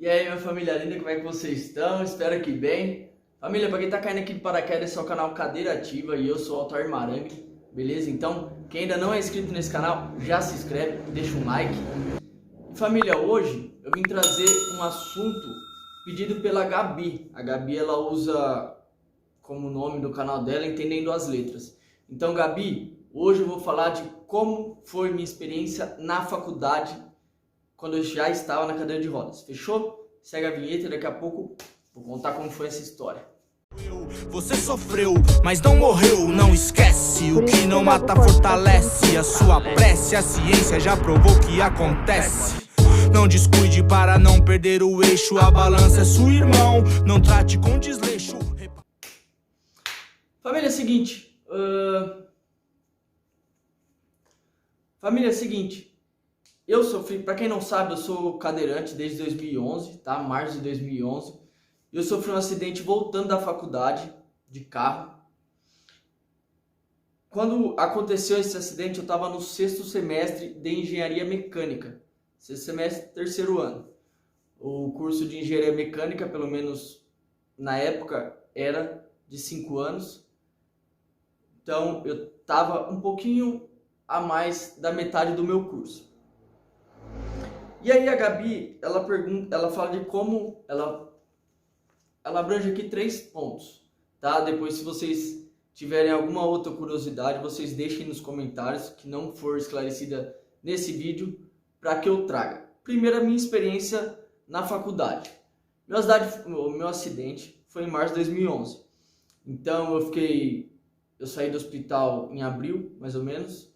E aí, minha família linda, como é que vocês estão? Espero que bem. Família, para quem tá caindo aqui de paraquedas, esse é o canal Cadeira Ativa e eu sou o Altair Marangue, beleza? Então, quem ainda não é inscrito nesse canal, já se inscreve, deixa um like. Família, hoje eu vim trazer um assunto pedido pela Gabi. A Gabi, ela usa como nome do canal dela, Entendendo as Letras. Então, Gabi, hoje eu vou falar de como foi minha experiência na faculdade, quando eu já estava na cadeira de rodas. Fechou? Segue a vinheta e daqui a pouco vou contar como foi essa história. Você sofreu, mas não morreu, não esquece. O que não mata fortalece a sua prece. A ciência já provou que acontece. Não descuide para não perder o eixo. A balança é seu irmão, não trate com desleixo. Família, é o seguinte. Eu sofri, para quem não sabe, eu sou cadeirante desde 2011, tá? Março de 2011. Eu sofri um acidente voltando da faculdade de carro. Quando aconteceu esse acidente, eu estava no 6º semestre de engenharia mecânica. 6º semestre, 3º ano. O curso de engenharia mecânica, pelo menos na época, era de 5 anos. Então, eu estava um pouquinho a mais da metade do meu curso. E aí a Gabi, ela fala de como ela abrange aqui 3 pontos, tá? Depois, se vocês tiverem alguma outra curiosidade, vocês deixem nos comentários que não for esclarecida nesse vídeo para que eu traga. Primeiro, a minha experiência na faculdade. O meu acidente foi em março de 2011. Então eu saí do hospital em abril, mais ou menos.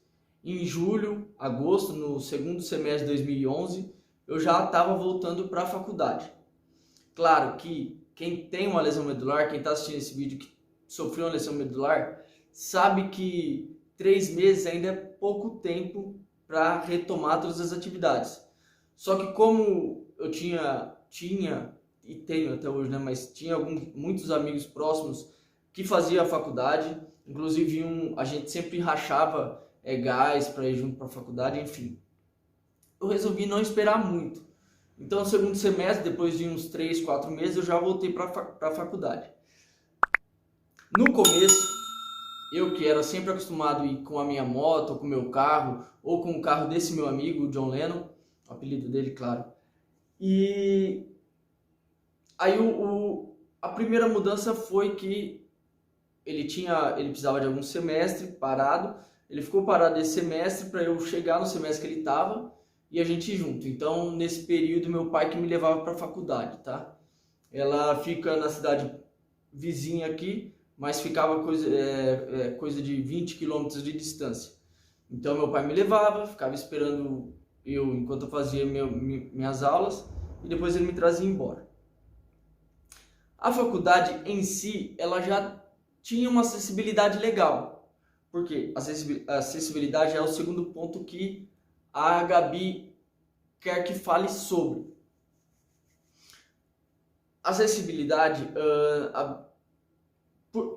Em julho, agosto, no 2º semestre de 2011, eu já estava voltando para a faculdade. Claro que quem tem uma lesão medular, quem está assistindo esse vídeo que sofreu uma lesão medular, sabe que 3 meses ainda é pouco tempo para retomar todas as atividades. Só que como eu tinha e tenho até hoje, né, mas tinha muitos amigos próximos que faziam a faculdade, inclusive a gente sempre rachava gás para ir junto para a faculdade, enfim. Eu resolvi não esperar muito. Então, no 2º semestre, depois de uns 3, 4 meses, eu já voltei para a faculdade. No começo, eu que era sempre acostumado a ir com a minha moto, ou com o meu carro, ou com o carro desse meu amigo, o John Lennon, o apelido dele, claro. E aí a primeira mudança foi que ele precisava de algum semestre parado. Ele ficou parado esse semestre para eu chegar no semestre que ele estava e a gente ir junto. Então, nesse período, meu pai que me levava para a faculdade, tá? Ela fica na cidade vizinha aqui, mas ficava coisa de 20 quilômetros de distância. Então, meu pai me levava, ficava esperando eu enquanto eu fazia minhas aulas e depois ele me trazia embora. A faculdade em si, ela já tinha uma acessibilidade legal. Porque a acessibilidade é o segundo ponto que a Gabi quer que fale sobre. Acessibilidade,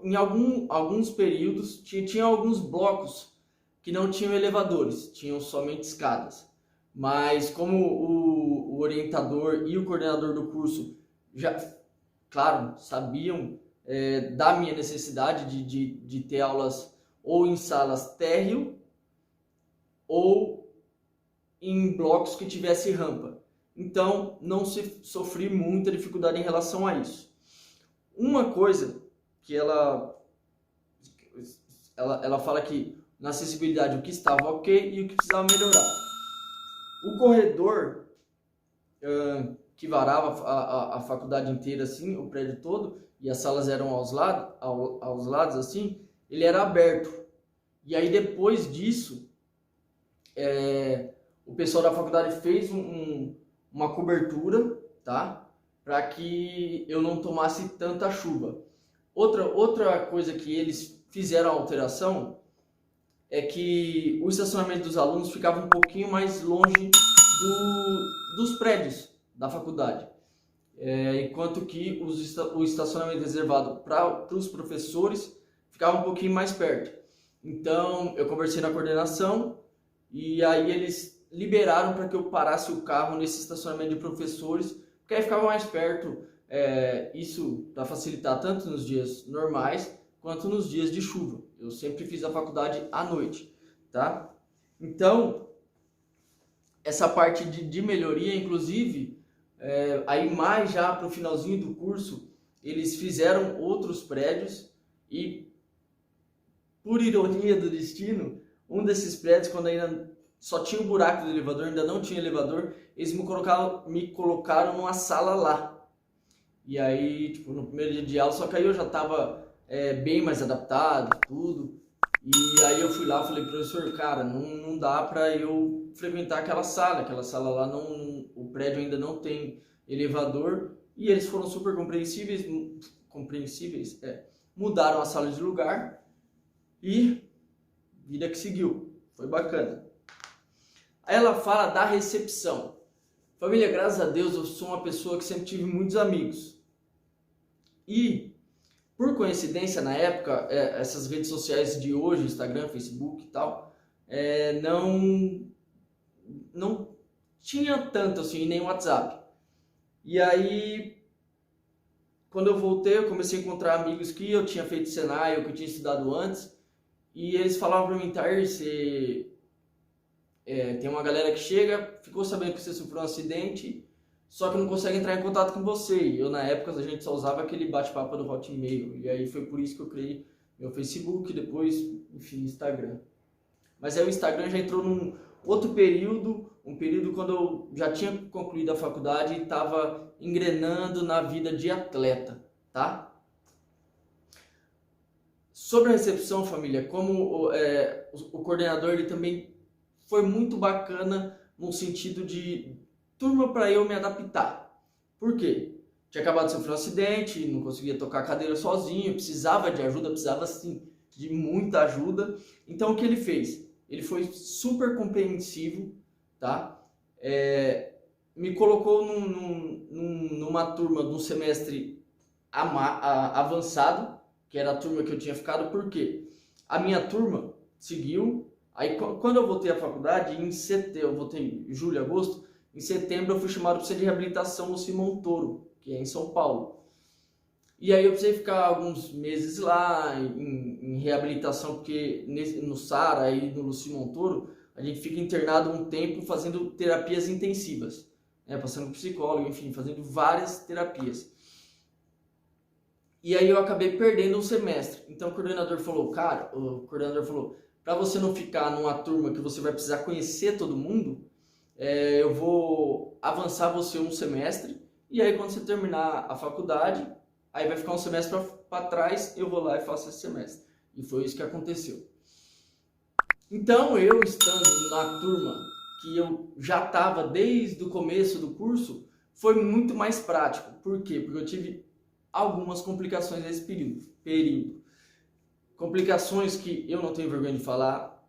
em alguns períodos, tinha alguns blocos que não tinham elevadores, tinham somente escadas. Mas como o orientador e o coordenador do curso já, claro, sabiam da minha necessidade de ter aulas ou em salas térreo ou em blocos que tivesse rampa. Então, não sofri muita dificuldade em relação a isso. Uma coisa que ela fala que na acessibilidade o que estava ok e o que precisava melhorar. O corredor que varava a faculdade inteira, assim, o prédio todo, e as salas eram aos lados assim, ele era aberto. E aí depois disso, o pessoal da faculdade fez uma cobertura, tá? Para que eu não tomasse tanta chuva. Outra coisa que eles fizeram a alteração é que o estacionamento dos alunos ficava um pouquinho mais longe dos prédios da faculdade. Enquanto que o estacionamento reservado para os professores ficava um pouquinho mais perto. Então, eu conversei na coordenação e aí eles liberaram para que eu parasse o carro nesse estacionamento de professores porque aí ficava mais perto, isso para facilitar tanto nos dias normais quanto nos dias de chuva. Eu sempre fiz a faculdade à noite, tá? Então, essa parte de melhoria, inclusive, aí mais já para o finalzinho do curso, eles fizeram outros prédios e, por ironia do destino, um desses prédios, quando ainda só tinha o buraco do elevador, ainda não tinha elevador, eles me colocaram numa sala lá. E aí, tipo, no primeiro dia de aula, só que aí eu já estava bem mais adaptado, tudo. E aí eu fui lá e falei, professor, cara, não dá para eu frequentar aquela sala lá, não, o prédio ainda não tem elevador. E eles foram super compreensíveis, mudaram a sala de lugar e vida que seguiu, foi bacana. Aí ela fala da recepção. Família, graças a Deus eu sou uma pessoa que sempre tive muitos amigos. E, por coincidência, na época, essas redes sociais de hoje, Instagram, Facebook e tal, não tinha tanto assim, nem WhatsApp. E aí, quando eu voltei, eu comecei a encontrar amigos que eu tinha feito Senai, ou que eu tinha estudado antes, e eles falavam pra mim, Tair, tem uma galera que chega, ficou sabendo que você sofreu um acidente, só que não consegue entrar em contato com você. E eu, na época, a gente só usava aquele bate-papo do Hotmail. E aí foi por isso que eu criei meu Facebook, depois, enfim, Instagram. Mas aí o Instagram já entrou num outro período, um período quando eu já tinha concluído a faculdade e estava engrenando na vida de atleta, tá? Sobre a recepção, família, como o coordenador, ele também foi muito bacana no sentido de turma para eu me adaptar. Por quê? Tinha acabado de sofrer um acidente, não conseguia tocar a cadeira sozinho, precisava de ajuda, precisava sim de muita ajuda. Então o que ele fez? Ele foi super compreensivo, tá? Me colocou numa turma de um semestre avançado, que era a turma que eu tinha ficado, porque a minha turma seguiu. Aí quando eu voltei à faculdade, em setembro, eu voltei em julho, agosto, em setembro eu fui chamado para ser de reabilitação no Simão Toro, que é em São Paulo. E aí eu precisei ficar alguns meses lá em reabilitação, porque no SARA e no Simão Toro, a gente fica internado um tempo fazendo terapias intensivas, passando por psicólogo, enfim, fazendo várias terapias. E aí eu acabei perdendo um semestre. Então o coordenador falou, para você não ficar numa turma que você vai precisar conhecer todo mundo, eu vou avançar você um semestre, e aí quando você terminar a faculdade, aí vai ficar um semestre para trás, eu vou lá e faço esse semestre. E foi isso que aconteceu. Então eu estando na turma que eu já estava desde o começo do curso, foi muito mais prático. Por quê? Porque eu tive algumas complicações nesse período. Complicações que eu não tenho vergonha de falar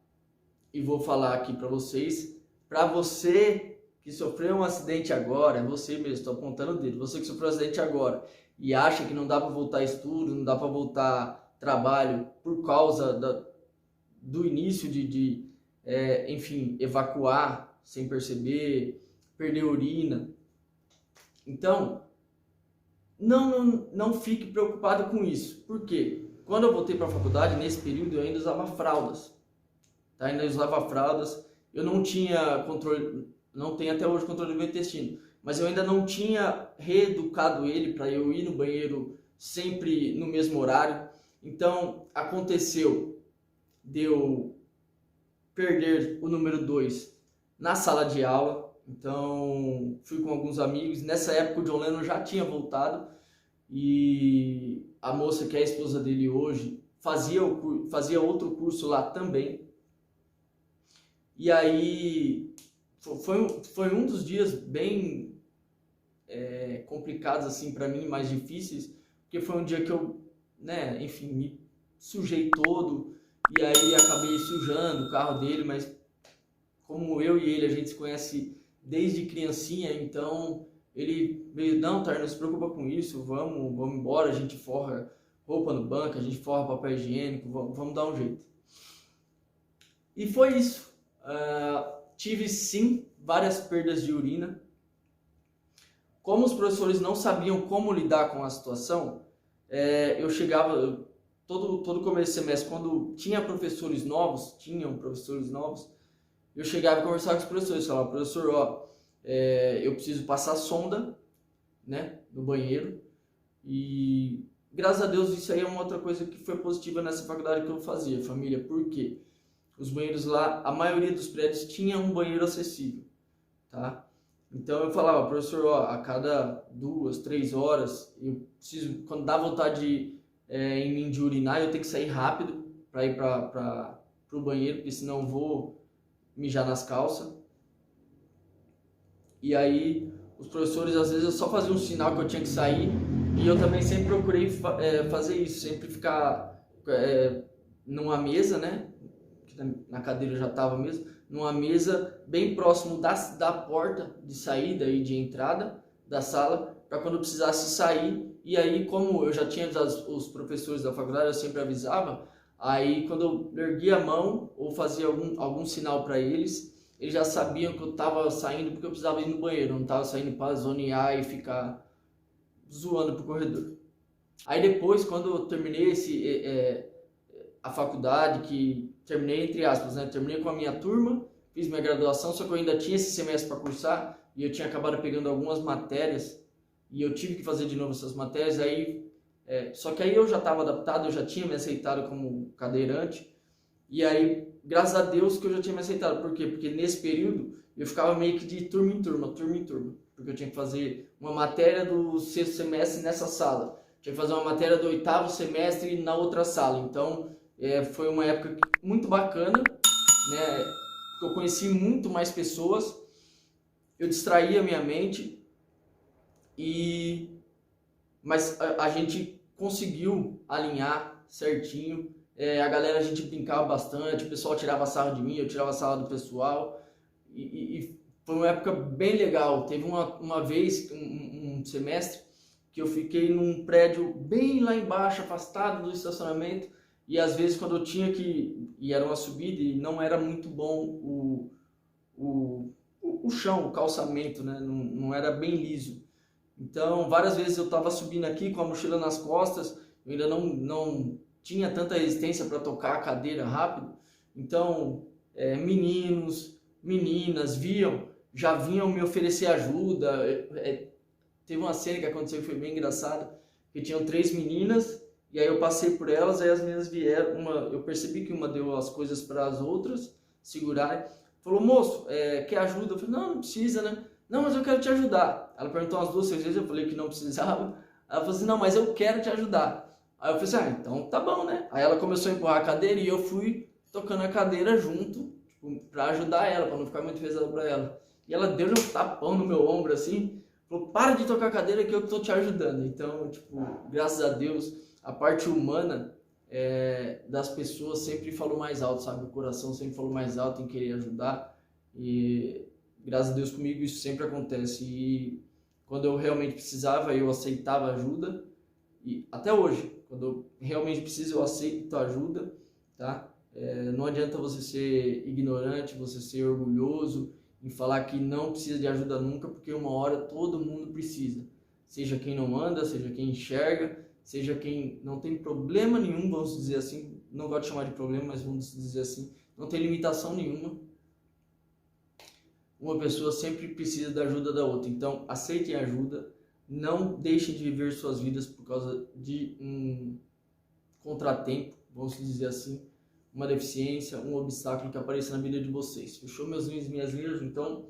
e vou falar aqui para vocês. Para você que sofreu um acidente agora, é você mesmo, estou apontando o dedo, você que sofreu um acidente agora e acha que não dá para voltar estudo, não dá para voltar trabalho por causa do início enfim, evacuar sem perceber, perder urina. Então, não fique preocupado com isso. Por quê? Quando eu voltei para a faculdade, nesse período, eu ainda usava fraldas. Tá? Ainda usava fraldas. Eu não tinha controle, não tenho até hoje controle do meu intestino, mas eu ainda não tinha reeducado ele para eu ir no banheiro sempre no mesmo horário. Então, aconteceu de eu perder o número 2 na sala de aula. Então, fui com alguns amigos. Nessa época, o John Lennon já tinha voltado e a moça que é a esposa dele hoje fazia outro curso lá também. E aí foi um dos dias bem complicados assim para mim, mais difíceis, porque foi um dia que eu, enfim, me sujei todo e aí acabei sujando o carro dele, mas como eu e ele a gente se conhece desde criancinha, então ele veio, não, Tair, não se preocupa com isso, vamos embora, a gente forra roupa no banco, a gente forra papel higiênico, vamos dar um jeito. E foi isso. Tive sim várias perdas de urina. como os professores não sabiam como lidar com a situação, eu chegava, todo começo de semestre, quando tinham professores novos, eu chegava e conversava com os professores, falava, professor, ó, eu preciso passar sonda, né, no banheiro, e graças a Deus isso aí é uma outra coisa que foi positiva nessa faculdade que eu fazia, família, por quê? Os banheiros lá, a maioria dos prédios tinha um banheiro acessível, tá? Então eu falava, professor, ó, a cada 2, 3 horas, eu preciso, quando dá vontade em mim de urinar, eu tenho que sair rápido para ir para o banheiro, porque senão eu vou mijar nas calças. E aí os professores, às vezes, eu só fazia um sinal que eu tinha que sair, e eu também sempre procurei fazer isso, sempre ficar numa mesa, né, que na cadeira eu já estava mesmo, numa mesa bem próximo da porta de saída e de entrada da sala, para quando eu precisasse sair. E aí, como eu já tinha avisado os professores da faculdade, eu sempre avisava, aí quando eu erguia a mão ou fazia algum sinal para eles já sabiam que eu estava saindo porque eu precisava ir no banheiro, não estava saindo para zonear e ficar zoando pro corredor. Aí depois, quando eu terminei a faculdade, que terminei entre aspas, né? Terminei com a minha turma, fiz minha graduação, só que eu ainda tinha esse semestre para cursar e eu tinha acabado pegando algumas matérias e eu tive que fazer de novo essas matérias. Aí, só que aí eu já estava adaptado, eu já tinha me aceitado como cadeirante e aí, graças a Deus que eu já tinha me aceitado. Por quê? Porque nesse período eu ficava meio que de turma em turma, porque eu tinha que fazer uma matéria do 6º semestre nessa sala, tinha que fazer uma matéria do 8º semestre na outra sala. Então foi uma época muito bacana, né? Porque eu conheci muito mais pessoas, eu distraía minha mente, mas a gente conseguiu alinhar certinho. A galera, a gente brincava bastante, o pessoal tirava sarro de mim, eu tirava sarro do pessoal, e foi uma época bem legal. Teve uma vez, um semestre, que eu fiquei num prédio bem lá embaixo, afastado do estacionamento, e às vezes quando eu tinha e era uma subida e não era muito bom o chão, o calçamento, né? Não era bem liso. Então várias vezes eu estava subindo aqui com a mochila nas costas, eu ainda não tinha tanta resistência para tocar a cadeira rápido. Então meninos, meninas já vinham me oferecer ajuda. Teve uma cena que aconteceu que foi bem engraçada, que tinham 3 meninas, e aí eu passei por elas, aí as meninas vieram, eu percebi que uma deu as coisas para as outras segurarem, falou, moço, quer ajuda? Eu falei, não precisa, né? Não, mas eu quero te ajudar. Ela perguntou umas 2, 3 vezes, eu falei que não precisava. Ela falou assim, não, mas eu quero te ajudar. Aí eu falei assim, então tá bom, né? Aí ela começou a empurrar a cadeira e eu fui tocando a cadeira junto, tipo, pra ajudar ela, pra não ficar muito pesado pra ela. E ela deu um tapão no meu ombro assim, falou, para de tocar a cadeira que eu tô te ajudando. Então, tipo, graças a Deus, a parte humana das pessoas sempre falou mais alto, sabe? O coração sempre falou mais alto em querer ajudar. E graças a Deus comigo isso sempre acontece. E quando eu realmente precisava, eu aceitava ajuda. E até hoje, quando eu realmente preciso, eu aceito ajuda, tá? Não adianta você ser ignorante, você ser orgulhoso em falar que não precisa de ajuda nunca, porque uma hora todo mundo precisa. Seja quem não anda, seja quem enxerga, seja quem não tem problema nenhum, vamos dizer assim, não gosto de chamar de problema, mas vamos dizer assim, não tem limitação nenhuma. Uma pessoa sempre precisa da ajuda da outra, então aceitem ajuda, não deixem de viver suas vidas por causa de um contratempo, vamos dizer assim, uma deficiência, um obstáculo que apareça na vida de vocês. Fechou, meus lindos e minhas lindas? Então,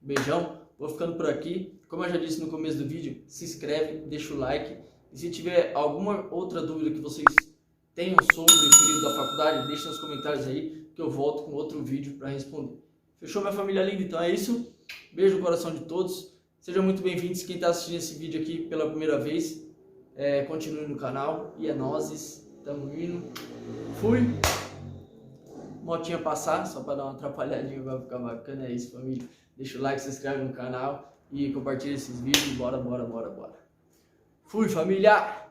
beijão, vou ficando por aqui. Como eu já disse no começo do vídeo, se inscreve, deixa o like. E se tiver alguma outra dúvida que vocês tenham sobre o período da faculdade, deixa nos comentários aí, que eu volto com outro vídeo para responder. Fechou, minha família linda? Então é isso. Beijo no coração de todos. Sejam muito bem-vindos. Quem está assistindo esse vídeo aqui pela primeira vez, continue no canal. E é nóis. Tamo indo. Fui. Motinha passar, só para dar uma atrapalhadinha, vai ficar bacana. É isso, família. Deixa o like, se inscreve no canal e compartilha esses vídeos. Bora. Fui, família!